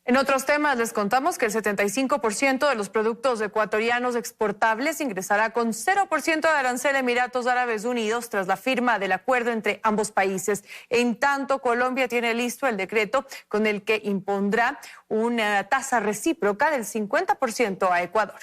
En otros temas les contamos que el 75% de los productos ecuatorianos exportables ingresará con 0% de arancel a Emiratos Árabes Unidos tras la firma del acuerdo entre ambos países. En tanto, Colombia tiene listo el decreto con el que impondrá una tasa recíproca del 50% a Ecuador.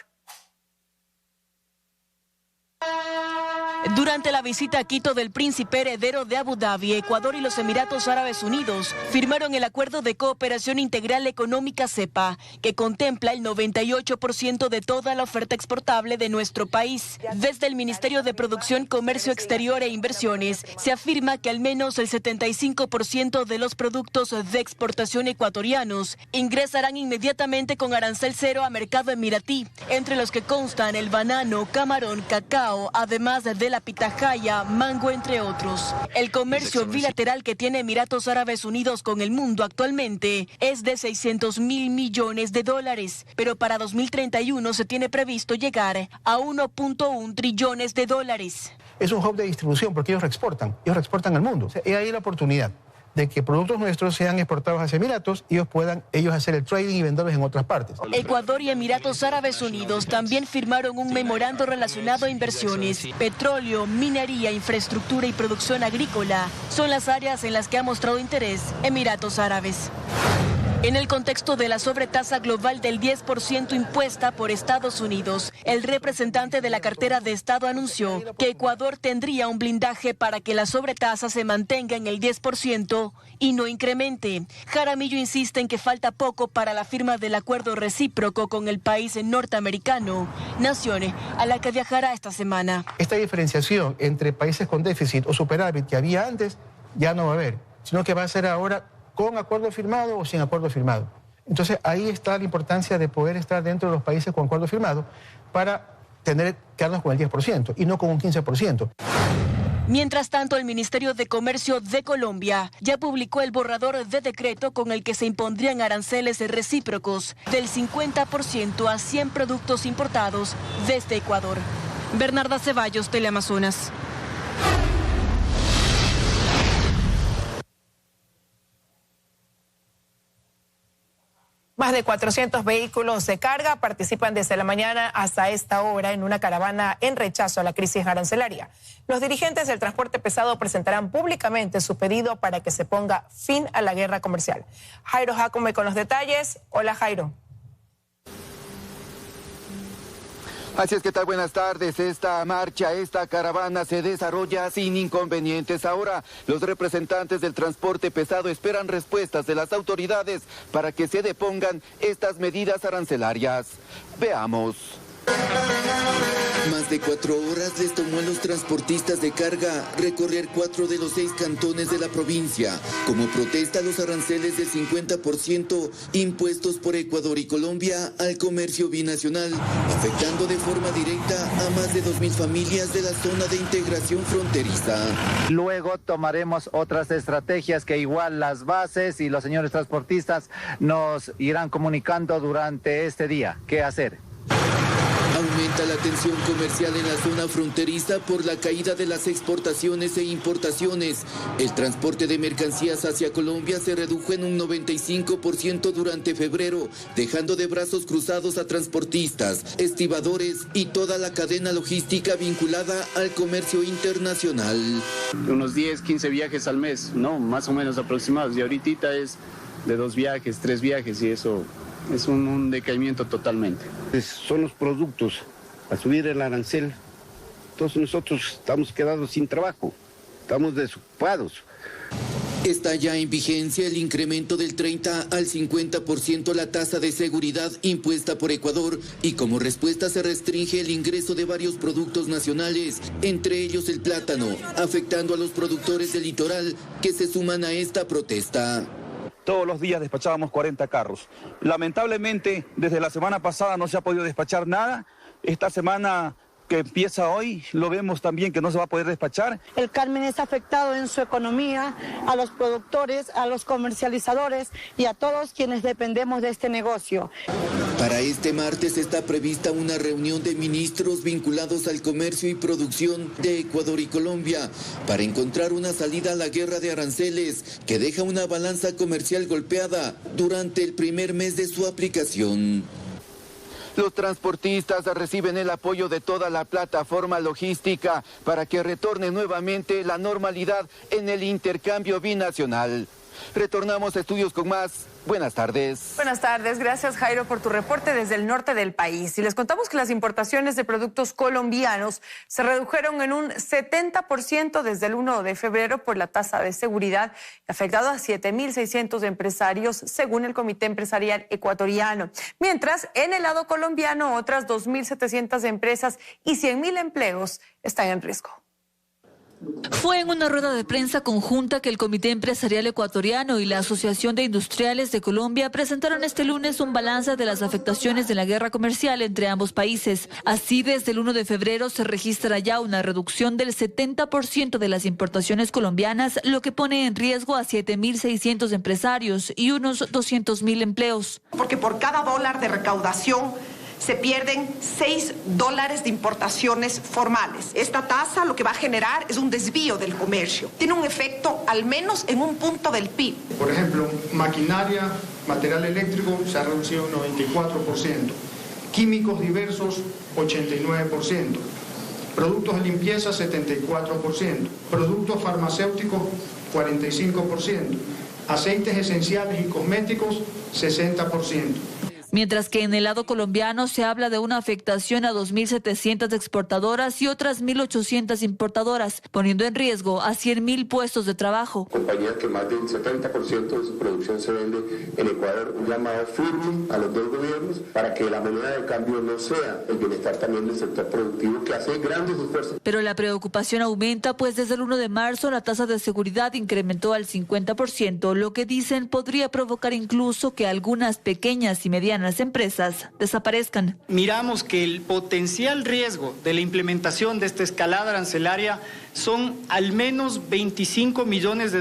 Durante la visita a Quito del príncipe heredero de Abu Dhabi, Ecuador y los Emiratos Árabes Unidos firmaron el Acuerdo de Cooperación Integral Económica CEPA, que contempla el 98% de toda la oferta exportable de nuestro país. Desde el Ministerio de Producción, Comercio Exterior e Inversiones se afirma que al menos el 75% de los productos de exportación ecuatorianos ingresarán inmediatamente con arancel cero a mercado emiratí, entre los que constan el banano, camarón, cacao, además de la pitahaya, mango, entre otros. El comercio bilateral que tiene Emiratos Árabes Unidos con el mundo actualmente es de 600.000 millones de dólares, pero para 2031 se tiene previsto llegar a 1.1 trillones de dólares. Es un hub de distribución porque ellos exportan al mundo. O sea, hay ahí la oportunidad de que productos nuestros sean exportados hacia Emiratos y ellos puedan hacer el trading y venderlos en otras partes. Ecuador y Emiratos Árabes Unidos también firmaron un memorando relacionado a inversiones. Petróleo, minería, infraestructura y producción agrícola son las áreas en las que ha mostrado interés Emiratos Árabes. En el contexto de la sobretasa global del 10% impuesta por Estados Unidos, el representante de la cartera de Estado anunció que Ecuador tendría un blindaje para que la sobretasa se mantenga en el 10% y no incremente. Jaramillo insiste en que falta poco para la firma del acuerdo recíproco con el país norteamericano, nación a la que viajará esta semana. Esta diferenciación entre países con déficit o superávit que había antes ya no va a haber, sino que va a ser ahora con acuerdo firmado o sin acuerdo firmado. Entonces ahí está la importancia de poder estar dentro de los países con acuerdo firmado para quedarnos con el 10% y no con un 15%. Mientras tanto, el Ministerio de Comercio de Colombia ya publicó el borrador de decreto con el que se impondrían aranceles recíprocos del 50% a 100 productos importados desde Ecuador. Bernarda Ceballos, Teleamazonas. Más de 400 vehículos de carga participan desde la mañana hasta esta hora en una caravana en rechazo a la crisis arancelaria. Los dirigentes del transporte pesado presentarán públicamente su pedido para que se ponga fin a la guerra comercial. Jairo Jacome con los detalles. Hola, Jairo. Así es, ¿qué tal? Buenas tardes. Esta marcha, esta caravana se desarrolla sin inconvenientes. Ahora, los representantes del transporte pesado esperan respuestas de las autoridades para que se depongan estas medidas arancelarias. Veamos. Más de 4 horas les tomó a los transportistas de carga recorrer 4 de los 6 cantones de la provincia como protesta a los aranceles del 50% impuestos por Ecuador y Colombia al comercio binacional, afectando de forma directa a más de 2.000 familias de la zona de integración fronteriza. Luego tomaremos otras estrategias que igual las bases y los señores transportistas nos irán comunicando durante este día. ¿Qué hacer? Aumenta la tensión comercial en la zona fronteriza por la caída de las exportaciones e importaciones. El transporte de mercancías hacia Colombia se redujo en un 95% durante febrero, dejando de brazos cruzados a transportistas, estibadores y toda la cadena logística vinculada al comercio internacional. Unos 10, 15 viajes al mes, ¿no? Más o menos aproximados. Y ahorita es de 2 viajes, 3 viajes y eso es un decaimiento totalmente. Son los productos, a subir el arancel. Entonces nosotros estamos quedados sin trabajo, estamos desocupados. Está ya en vigencia el incremento del 30 al 50% la tasa de seguridad impuesta por Ecuador y como respuesta se restringe el ingreso de varios productos nacionales, entre ellos el plátano, afectando a los productores del litoral que se suman a esta protesta. Todos los días despachábamos 40 carros. Lamentablemente, desde la semana pasada no se ha podido despachar nada. Esta semana que empieza hoy, lo vemos también que no se va a poder despachar. El Carmen es afectado en su economía, a los productores, a los comercializadores y a todos quienes dependemos de este negocio. Para este martes está prevista una reunión de ministros vinculados al comercio y producción de Ecuador y Colombia para encontrar una salida a la guerra de aranceles que deja una balanza comercial golpeada durante el primer mes de su aplicación. Los transportistas reciben el apoyo de toda la plataforma logística para que retorne nuevamente la normalidad en el intercambio binacional. Retornamos a estudios con más. Buenas tardes. Buenas tardes. Gracias, Jairo, por tu reporte desde el norte del país. Y les contamos que las importaciones de productos colombianos se redujeron en un 70% desde el 1 de febrero por la tasa de seguridad, afectado a 7.600 empresarios, según el Comité Empresarial Ecuatoriano. Mientras, en el lado colombiano, otras 2.700 empresas y 100.000 empleos están en riesgo. Fue en una rueda de prensa conjunta que el Comité Empresarial Ecuatoriano y la Asociación de Industriales de Colombia presentaron este lunes un balance de las afectaciones de la guerra comercial entre ambos países. Así, desde el 1 de febrero se registra ya una reducción del 70% de las importaciones colombianas, lo que pone en riesgo a 7.600 empresarios y unos 200.000 empleos. Porque por cada dólar de recaudación se pierden $6 de importaciones formales. Esta tasa lo que va a generar es un desvío del comercio. Tiene un efecto al menos en un punto del PIB. Por ejemplo, maquinaria, material eléctrico se ha reducido un 94%. Químicos diversos, 89%. Productos de limpieza, 74%. Productos farmacéuticos, 45%. Aceites esenciales y cosméticos, 60%. Mientras que en el lado colombiano se habla de una afectación a 2.700 exportadoras y otras 1.800 importadoras, poniendo en riesgo a 100.000 puestos de trabajo. Compañías que más del 70% de su producción se vende en Ecuador, un llamado firme a los dos gobiernos para que la moneda de cambio no sea el bienestar también del sector productivo, que hace grandes esfuerzos. Pero la preocupación aumenta, pues desde el 1 de marzo la tasa de seguridad incrementó al 50%, lo que dicen podría provocar incluso que algunas pequeñas y medianas empresas desaparezcan. Miramos que el potencial riesgo de la implementación de esta escalada arancelaria son al menos $25 millones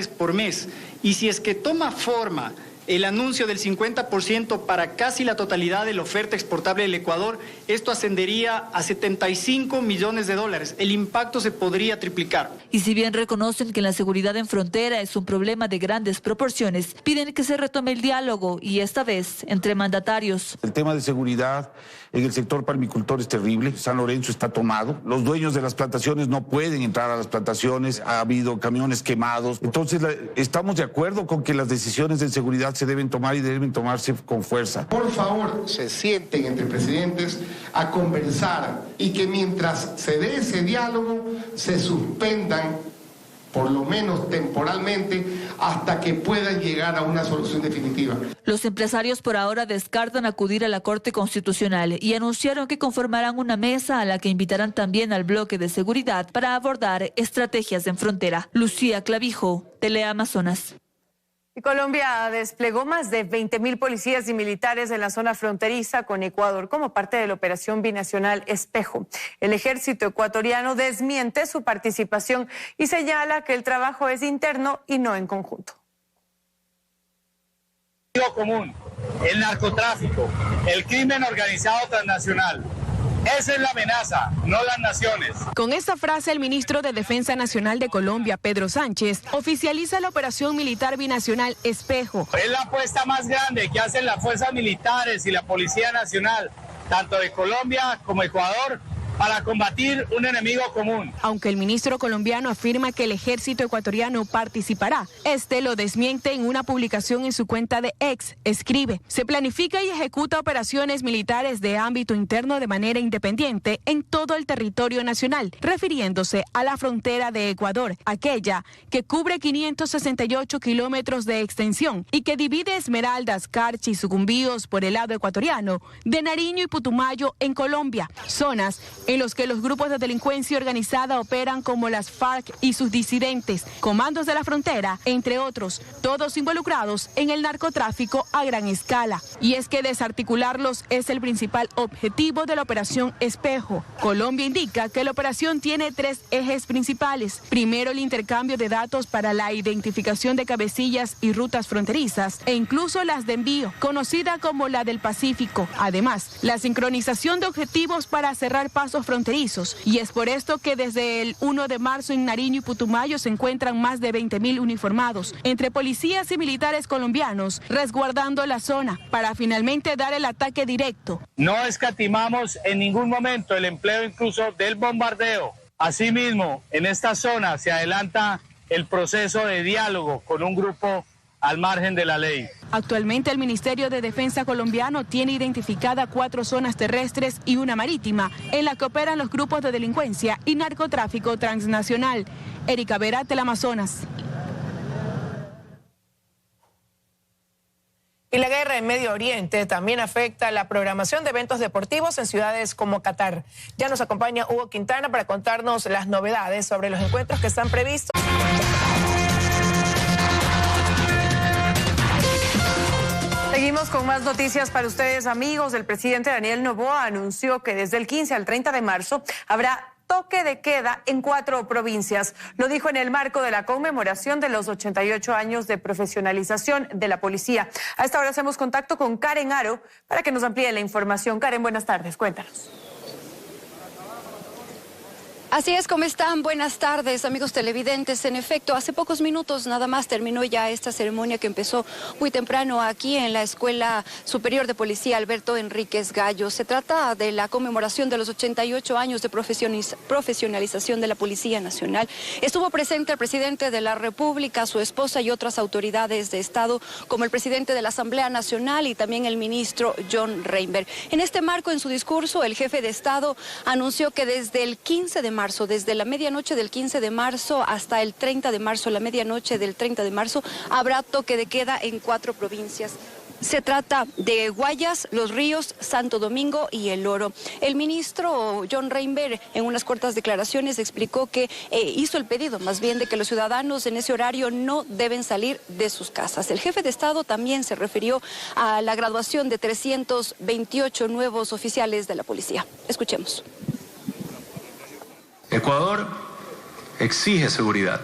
por mes. Y si es que toma forma el anuncio del 50% para casi la totalidad de la oferta exportable del Ecuador, esto ascendería a $75 millones. El impacto se podría triplicar. Y si bien reconocen que la seguridad en frontera es un problema de grandes proporciones, piden que se retome el diálogo y esta vez entre mandatarios. El tema de seguridad en el sector palmicultor es terrible. San Lorenzo está tomado. Los dueños de las plantaciones no pueden entrar a las plantaciones. Ha habido camiones quemados. Entonces, estamos de acuerdo con que las decisiones de seguridad se deben tomar y deben tomarse con fuerza. Por favor, se sienten entre presidentes a conversar y que mientras se dé ese diálogo se suspendan, por lo menos temporalmente, hasta que puedan llegar a una solución definitiva. Los empresarios por ahora descartan acudir a la Corte Constitucional y anunciaron que conformarán una mesa a la que invitarán también al bloque de seguridad para abordar estrategias en frontera. Lucía Clavijo, Teleamazonas. Y Colombia desplegó más de 20.000 policías y militares en la zona fronteriza con Ecuador como parte de la operación binacional Espejo. El ejército ecuatoriano desmiente su participación y señala que el trabajo es interno y no en conjunto. Común, el narcotráfico, el crimen organizado transnacional. Esa es la amenaza, no las naciones. Con esta frase, el ministro de Defensa Nacional de Colombia, Pedro Sánchez, oficializa la operación militar binacional Espejo. Es la apuesta más grande que hacen las fuerzas militares y la Policía Nacional, tanto de Colombia como Ecuador, para combatir un enemigo común. Aunque el ministro colombiano afirma que el ejército ecuatoriano participará, este lo desmiente en una publicación en su cuenta de X. Escribe: se planifica y ejecuta operaciones militares de ámbito interno de manera independiente en todo el territorio nacional, refiriéndose a la frontera de Ecuador, aquella que cubre 568 kilómetros de extensión y que divide Esmeraldas, Carchi y Sucumbíos por el lado ecuatoriano de Nariño y Putumayo en Colombia, zonas en los que los grupos de delincuencia organizada operan como las FARC y sus disidentes, comandos de la frontera, entre otros, todos involucrados en el narcotráfico a gran escala. Y es que desarticularlos es el principal objetivo de la Operación Espejo. Colombia indica que la operación tiene 3 ejes principales. Primero, el intercambio de datos para la identificación de cabecillas y rutas fronterizas e incluso las de envío, conocida como la del Pacífico. Además, la sincronización de objetivos para cerrar pasos fronterizos. Y es por esto que desde el 1 de marzo en Nariño y Putumayo se encuentran más de 20.000 uniformados entre policías y militares colombianos resguardando la zona para finalmente dar el ataque directo. No escatimamos en ningún momento el empleo incluso del bombardeo. Asimismo, en esta zona se adelanta el proceso de diálogo con un grupo al margen de la ley. Actualmente el Ministerio de Defensa colombiano tiene identificada 4 zonas terrestres y una marítima en la que operan los grupos de delincuencia y narcotráfico transnacional. Erika Vera, Teleamazonas. Y la guerra en Medio Oriente también afecta la programación de eventos deportivos en ciudades como Qatar. Ya nos acompaña Hugo Quintana para contarnos las novedades sobre los encuentros que están previstos. Seguimos con más noticias para ustedes, amigos. El presidente Daniel Noboa anunció que desde el 15 al 30 de marzo habrá toque de queda en 4 provincias. Lo dijo en el marco de la conmemoración de los 88 años de profesionalización de la policía. A esta hora hacemos contacto con Karen Aro para que nos amplíe la información. Karen, buenas tardes, cuéntanos. Así es, ¿cómo están? Buenas tardes, amigos televidentes. En efecto, hace pocos minutos nada más terminó ya esta ceremonia que empezó muy temprano aquí en la Escuela Superior de Policía Alberto Enríquez Gallo. Se trata de la conmemoración de los 88 años de profesionalización de la Policía Nacional. Estuvo presente el presidente de la República, su esposa y otras autoridades de Estado, como el presidente de la Asamblea Nacional y también el ministro John Reinberg. En este marco, en su discurso, el jefe de Estado anunció que desde el 15 de marzo, desde la medianoche del 15 de marzo hasta el 30 de marzo, la medianoche del 30 de marzo, habrá toque de queda en 4 provincias. Se trata de Guayas, Los Ríos, Santo Domingo y El Oro. El ministro John Reinberg, en unas cortas declaraciones, explicó que hizo el pedido, más bien, de que los ciudadanos en ese horario no deben salir de sus casas. El jefe de Estado también se refirió a la graduación de 328 nuevos oficiales de la policía. Escuchemos. Ecuador exige seguridad.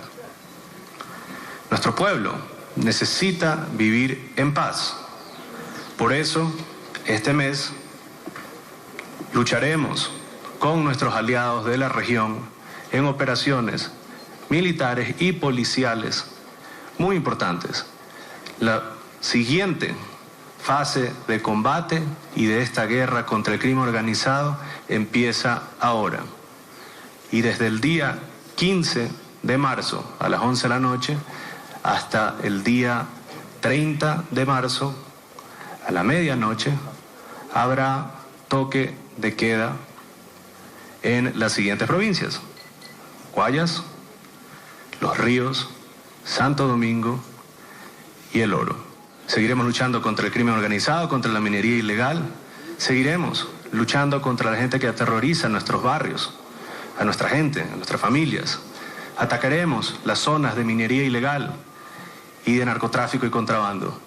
Nuestro pueblo necesita vivir en paz. Por eso, este mes, lucharemos con nuestros aliados de la región en operaciones militares y policiales muy importantes. La siguiente fase de combate y de esta guerra contra el crimen organizado empieza ahora. Y desde el día 15 de marzo a las 11 de la noche hasta el día 30 de marzo a la medianoche habrá toque de queda en las siguientes provincias: Guayas, Los Ríos, Santo Domingo y El Oro. Seguiremos luchando contra el crimen organizado, contra la minería ilegal. Seguiremos luchando contra la gente que aterroriza nuestros barrios, a nuestra gente, a nuestras familias. Atacaremos las zonas de minería ilegal y de narcotráfico y contrabando.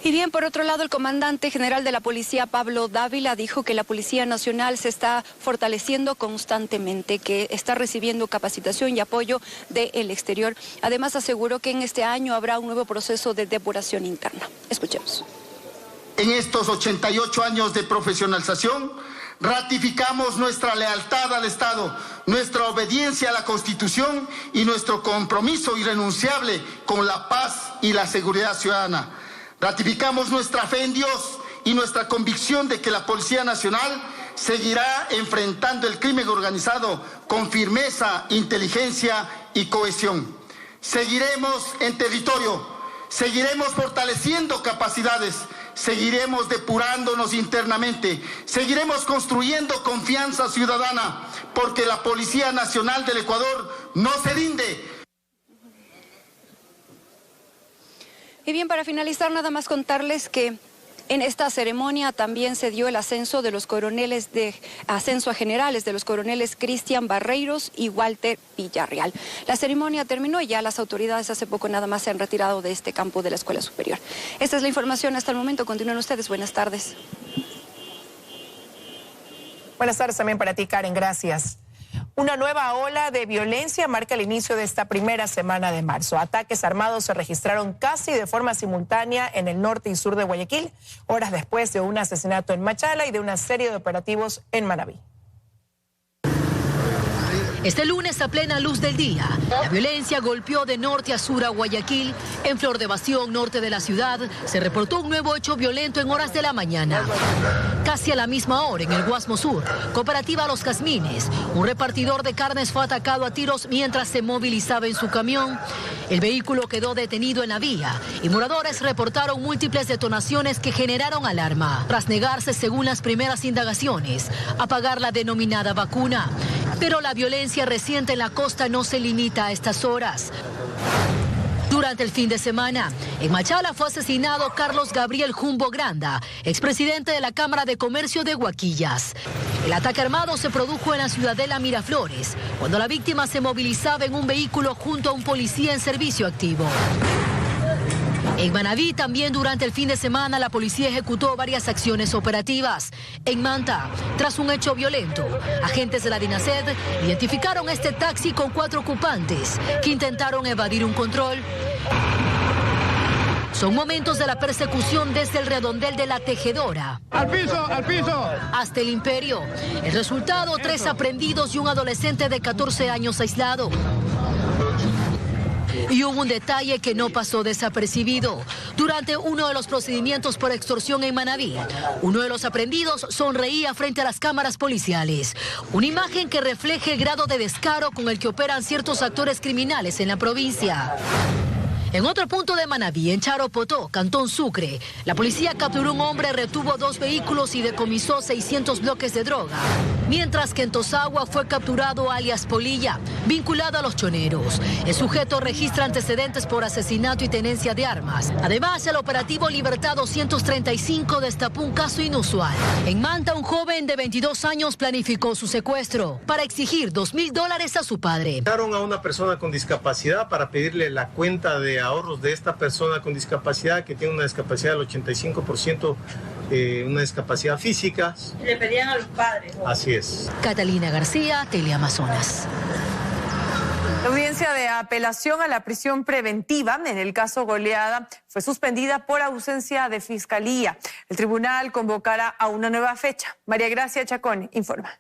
Y bien, por otro lado, el comandante general de la policía, Pablo Dávila, dijo que la Policía Nacional se está fortaleciendo constantemente, que está recibiendo capacitación y apoyo del exterior. Además, aseguró que en este año habrá un nuevo proceso de depuración interna. Escuchemos. En estos 88 años de profesionalización, ratificamos nuestra lealtad al Estado, nuestra obediencia a la Constitución y nuestro compromiso irrenunciable con la paz y la seguridad ciudadana. Ratificamos nuestra fe en Dios y nuestra convicción de que la Policía Nacional seguirá enfrentando el crimen organizado con firmeza, inteligencia y cohesión. Seguiremos en territorio, seguiremos fortaleciendo capacidades, seguiremos depurándonos internamente, seguiremos construyendo confianza ciudadana, porque la Policía Nacional del Ecuador no se rinde. Y bien, para finalizar, nada más contarles que En esta ceremonia también se dio el ascenso a generales de los coroneles Cristian Barreiros y Walter Villarreal. La ceremonia terminó y ya las autoridades hace poco nada más se han retirado de este campo de la Escuela Superior. Esta es la información hasta el momento. Continúen ustedes. Buenas tardes. Buenas tardes también para ti, Karen. Gracias. Una nueva ola de violencia marca el inicio de esta primera semana de marzo. Ataques armados se registraron casi de forma simultánea en el norte y sur de Guayaquil, horas después de un asesinato en Machala y de una serie de operativos en Manabí. Este lunes, a plena luz del día, la violencia golpeó de norte a sur a Guayaquil. En Flor de Bastión, norte de la ciudad, se reportó un nuevo hecho violento en horas de la mañana. Casi a la misma hora, en el Guasmo Sur, cooperativa Los Jazmines, un repartidor de carnes fue atacado a tiros mientras se movilizaba en su camión. El vehículo quedó detenido en la vía y moradores reportaron múltiples detonaciones que generaron alarma, tras negarse, según las primeras indagaciones, a pagar la denominada vacuna. Pero la violencia reciente en la costa no se limita a estas horas. Durante el fin de semana, en Machala fue asesinado Carlos Gabriel Jumbo Granda, expresidente de la Cámara de Comercio de Huaquillas. El ataque armado se produjo en la ciudadela Miraflores, cuando la víctima se movilizaba en un vehículo junto a un policía en servicio activo. En Manabí, también durante el fin de semana, la policía ejecutó varias acciones operativas. En Manta, tras un hecho violento, agentes de la DINASED identificaron este taxi con 4 ocupantes que intentaron evadir un control. Son momentos de la persecución desde el redondel de La Tejedora. ¡Al piso, al piso! Hasta el Imperio. El resultado, 3 aprehendidos y un adolescente de 14 años aislado. Y hubo un detalle que no pasó desapercibido. Durante uno de los procedimientos por extorsión en Manabí, uno de los aprehendidos sonreía frente a las cámaras policiales. Una imagen que refleja el grado de descaro con el que operan ciertos actores criminales en la provincia. En otro punto de Manabí, en Charopotó, Cantón Sucre, la policía capturó un hombre, retuvo 2 vehículos y decomisó 600 bloques de droga. Mientras que en Tosagua fue capturado alias Polilla, vinculado a los choneros. El sujeto registra antecedentes por asesinato y tenencia de armas. Además, el operativo Libertad 235 destapó un caso inusual. En Manta, un joven de 22 años planificó su secuestro para exigir $2,000 a su padre. Llamaron a una persona con discapacidad para pedirle la cuenta de ahorros de esta persona con discapacidad, que tiene una discapacidad del 85%, una discapacidad física. Y le pedían a los padres, ¿no? Así es. Catalina García, Teleamazonas. La audiencia de apelación a la prisión preventiva en el caso Goleada fue suspendida por ausencia de fiscalía. El tribunal convocará a una nueva fecha. María Gracia Chacón informa.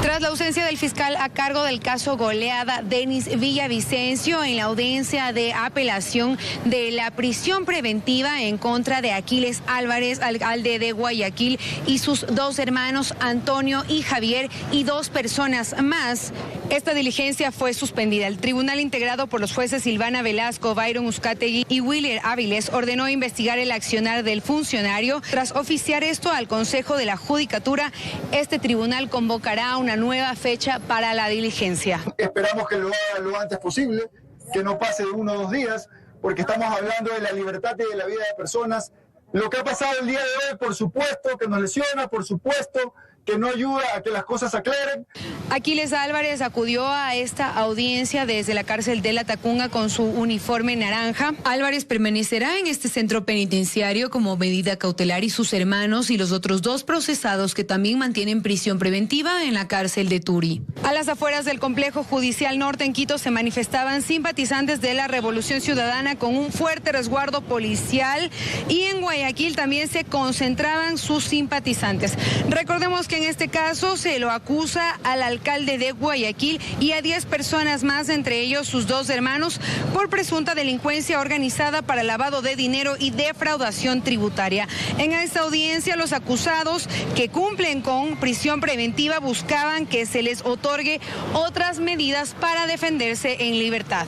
Tras la ausencia del fiscal a cargo del caso Goleada, Denis Villavicencio, en la audiencia de apelación de la prisión preventiva en contra de Aquiles Álvarez, alcalde de Guayaquil, y sus 2 hermanos, Antonio y Javier, y 2 personas más, esta diligencia fue suspendida. El tribunal, integrado por los jueces Silvana Velasco, Byron Uzcategui y Willer Áviles, ordenó investigar el accionar del funcionario. Tras oficiar esto al Consejo de la Judicatura, este tribunal convocará una nueva fecha para la diligencia. Esperamos que lo haga lo antes posible, que no pase de 1 o 2 días, porque estamos hablando de la libertad y de la vida de personas. Lo que ha pasado el día de hoy, por supuesto, que nos lesiona, por supuesto, que no ayuda a que las cosas se aclaren. Aquiles Álvarez acudió a esta audiencia desde la cárcel de La Tacunga con su uniforme naranja. Álvarez permanecerá en este centro penitenciario como medida cautelar, y sus hermanos y los otros 2 procesados que también mantienen prisión preventiva en la cárcel de Turi. A las afueras del complejo judicial norte en Quito se manifestaban simpatizantes de la Revolución Ciudadana con un fuerte resguardo policial, y en Guayaquil también se concentraban sus simpatizantes. Recordemos que en este caso se lo acusa al alcalde de Guayaquil y a 10 personas más, entre ellos sus 2 hermanos, por presunta delincuencia organizada para lavado de dinero y defraudación tributaria. En esta audiencia, los acusados, que cumplen con prisión preventiva, buscaban que se les otorgue otras medidas para defenderse en libertad.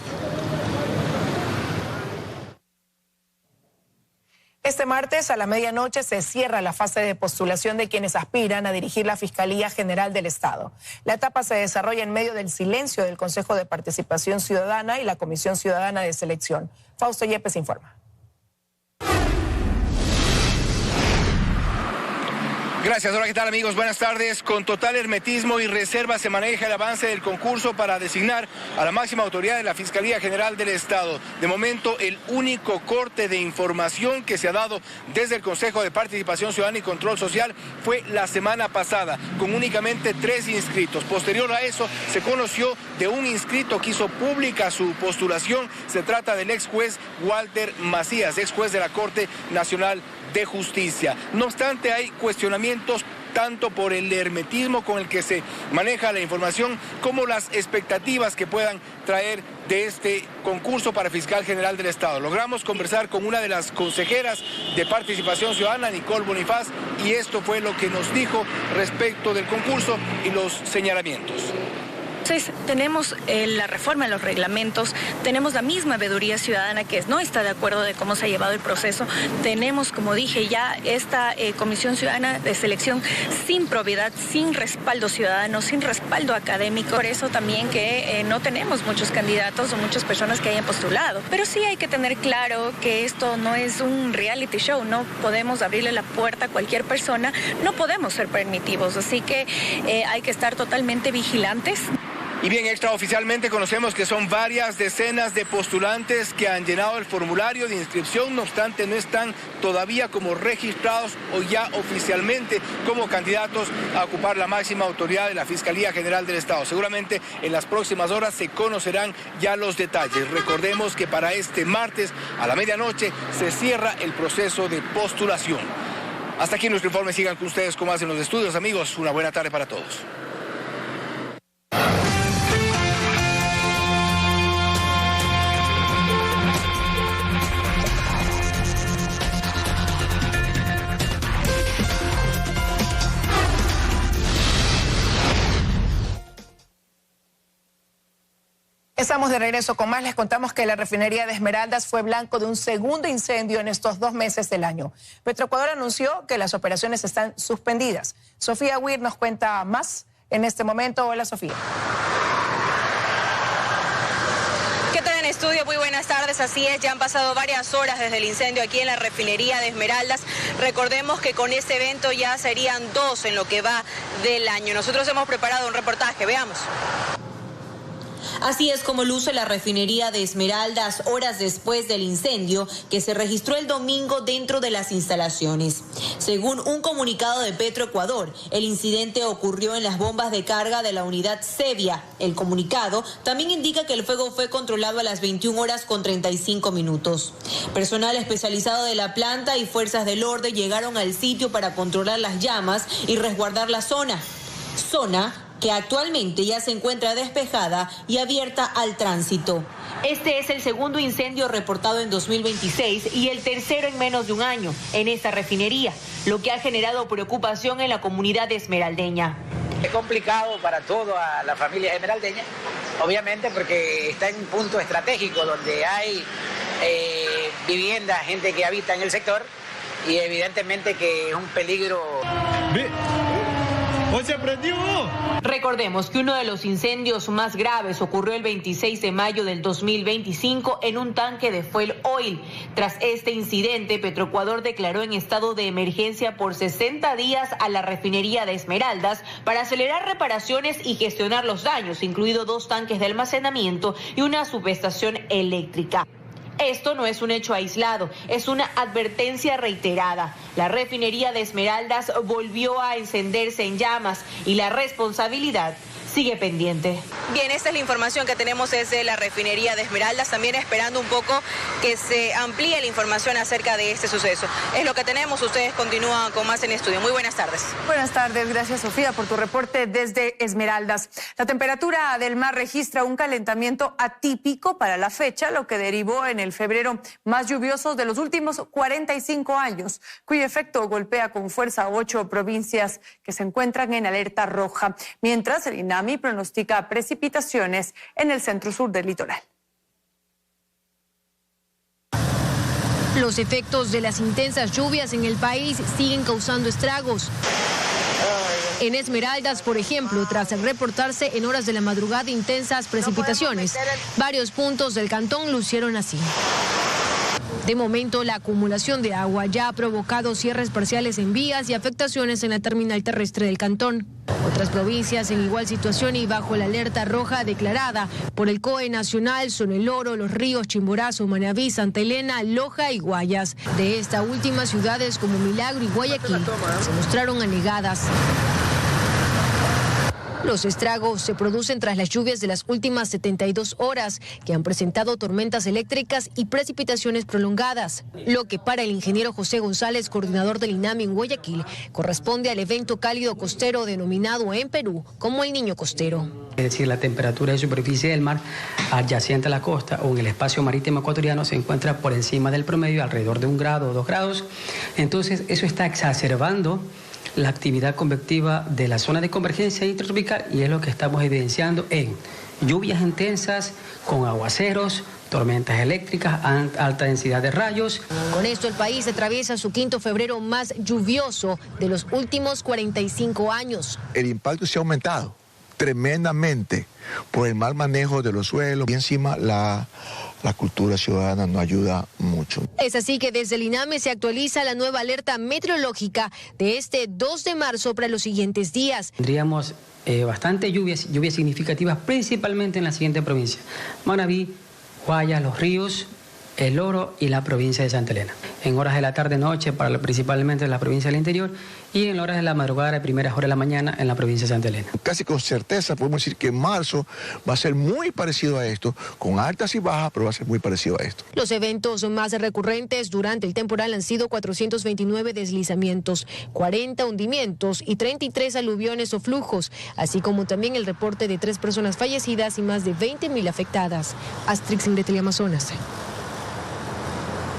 Este martes a la medianoche se cierra la fase de postulación de quienes aspiran a dirigir la Fiscalía General del Estado. La etapa se desarrolla en medio del silencio del Consejo de Participación Ciudadana y la Comisión Ciudadana de Selección. Fausto Yepes informa. Gracias. Hola, ¿qué tal, amigos? Buenas tardes. Con total hermetismo y reserva se maneja el avance del concurso para designar a la máxima autoridad de la Fiscalía General del Estado. De momento, el único corte de información que se ha dado desde el Consejo de Participación Ciudadana y Control Social fue la semana pasada, con únicamente 3 inscritos. Posterior a eso, se conoció de un inscrito que hizo pública su postulación. Se trata del ex juez Walter Macías, ex juez de la Corte Nacional de Justicia. No obstante, hay cuestionamientos tanto por el hermetismo con el que se maneja la información como las expectativas que puedan traer de este concurso para fiscal general del Estado. Logramos conversar con una de las consejeras de Participación Ciudadana, Nicole Bonifaz, y esto fue lo que nos dijo respecto del concurso y los señalamientos. Entonces, tenemos la reforma en los reglamentos, tenemos la misma veeduría ciudadana que no está de acuerdo de cómo se ha llevado el proceso, tenemos, como dije ya, esta Comisión Ciudadana de Selección sin probidad, sin respaldo ciudadano, sin respaldo académico. Por eso también que no tenemos muchos candidatos o muchas personas que hayan postulado. Pero sí hay que tener claro que esto no es un reality show, no podemos abrirle la puerta a cualquier persona, no podemos ser permitivos, así que hay que estar totalmente vigilantes. Y bien, extraoficialmente conocemos que son varias decenas de postulantes que han llenado el formulario de inscripción, no obstante no están todavía como registrados o ya oficialmente como candidatos a ocupar la máxima autoridad de la Fiscalía General del Estado. Seguramente en las próximas horas se conocerán ya los detalles. Recordemos que para este martes a la medianoche se cierra el proceso de postulación. Hasta aquí nuestro informe, sigan con ustedes como hacen los estudios, amigos. Una buena tarde para todos. Estamos de regreso con más. Les contamos que la refinería de Esmeraldas fue blanco de un segundo incendio en estos 2 meses del año. Petroecuador anunció que las operaciones están suspendidas. Sofía Weir nos cuenta más en este momento. Hola, Sofía. ¿Qué tal en estudio? Muy buenas tardes. Así es, ya han pasado varias horas desde el incendio aquí en la refinería de Esmeraldas. Recordemos que con este evento ya serían 2 en lo que va del año. Nosotros hemos preparado un reportaje. Veamos. Así es como luce la refinería de Esmeraldas horas después del incendio que se registró el domingo dentro de las instalaciones. Según un comunicado de Petroecuador, el incidente ocurrió en las bombas de carga de la unidad Sevia. El comunicado también indica que el fuego fue controlado a las 21 horas con 35 minutos. Personal especializado de la planta y fuerzas del orden llegaron al sitio para controlar las llamas y resguardar la zona que actualmente ya se encuentra despejada y abierta al tránsito. Este es el segundo incendio reportado en 2026 y el tercero en menos de un año en esta refinería, lo que ha generado preocupación en la comunidad esmeraldeña. Es complicado para toda la familia esmeraldeña, obviamente porque está en un punto estratégico donde hay vivienda, gente que habita en el sector y evidentemente que es un peligro. ¡Pues se prendió! Recordemos que uno de los incendios más graves ocurrió el 26 de mayo del 2025 en un tanque de fuel oil. Tras este incidente, Petroecuador declaró en estado de emergencia por 60 días a la refinería de Esmeraldas para acelerar reparaciones y gestionar los daños, incluido 2 tanques de almacenamiento y una subestación eléctrica. Esto no es un hecho aislado, es una advertencia reiterada. La refinería de Esmeraldas volvió a encenderse en llamas y la responsabilidad sigue pendiente. Bien, esta es la información que tenemos desde la refinería de Esmeraldas, también esperando un poco que se amplíe la información acerca de este suceso. Es lo que tenemos, ustedes continúan con más en estudio. Muy buenas tardes. Buenas tardes, gracias Sofía por tu reporte desde Esmeraldas. La temperatura del mar registra un calentamiento atípico para la fecha, lo que derivó en el febrero más lluvioso de los últimos 45 años, cuyo efecto golpea con fuerza a 8 provincias que se encuentran en alerta roja, mientras el INAMI pronostica precipitaciones en el centro-sur del litoral. Los efectos de las intensas lluvias en el país siguen causando estragos. En Esmeraldas, por ejemplo, tras reportarse en horas de la madrugada intensas precipitaciones, varios puntos del cantón lucieron así. De momento, la acumulación de agua ya ha provocado cierres parciales en vías y afectaciones en la terminal terrestre del cantón. Otras provincias en igual situación y bajo la alerta roja declarada por el COE Nacional son El Oro, Los Ríos, Chimborazo, Manabí, Santa Elena, Loja y Guayas. De esta última, ciudades como Milagro y Guayaquil se mostraron anegadas. Los estragos se producen tras las lluvias de las últimas 72 horas, que han presentado tormentas eléctricas y precipitaciones prolongadas, lo que para el ingeniero José González, coordinador del INAMI en Guayaquil, corresponde al evento cálido costero denominado en Perú como el Niño Costero. Es decir, la temperatura de superficie del mar adyacente a la costa o en el espacio marítimo ecuatoriano se encuentra por encima del promedio, alrededor de 1 grado o 2 grados. Entonces, eso está exacerbando la actividad convectiva de la zona de convergencia intertropical y es lo que estamos evidenciando en lluvias intensas con aguaceros, tormentas eléctricas, alta densidad de rayos. Con esto el país atraviesa su 5º febrero más lluvioso de los últimos 45 años. El impacto se ha aumentado tremendamente por el mal manejo de los suelos y encima la cultura ciudadana no ayuda mucho. Es así que desde el INAME se actualiza la nueva alerta meteorológica de este 2 de marzo para los siguientes días. Tendríamos bastante lluvias significativas, principalmente en la siguiente provincia: Manabí, Guayas, Los Ríos, El Oro y la provincia de Santa Elena. En horas de la tarde-noche, principalmente en la provincia del interior, y en horas de la madrugada y primeras horas de la mañana en la provincia de Santa Elena. Casi con certeza podemos decir que marzo va a ser muy parecido a esto, con altas y bajas, pero va a ser muy parecido a esto. Los eventos más recurrentes durante el temporal han sido 429 deslizamientos, 40 hundimientos y 33 aluviones o flujos, así como también el reporte de 3 personas fallecidas y más de 20.000 afectadas. Astrix, en Teleamazonas.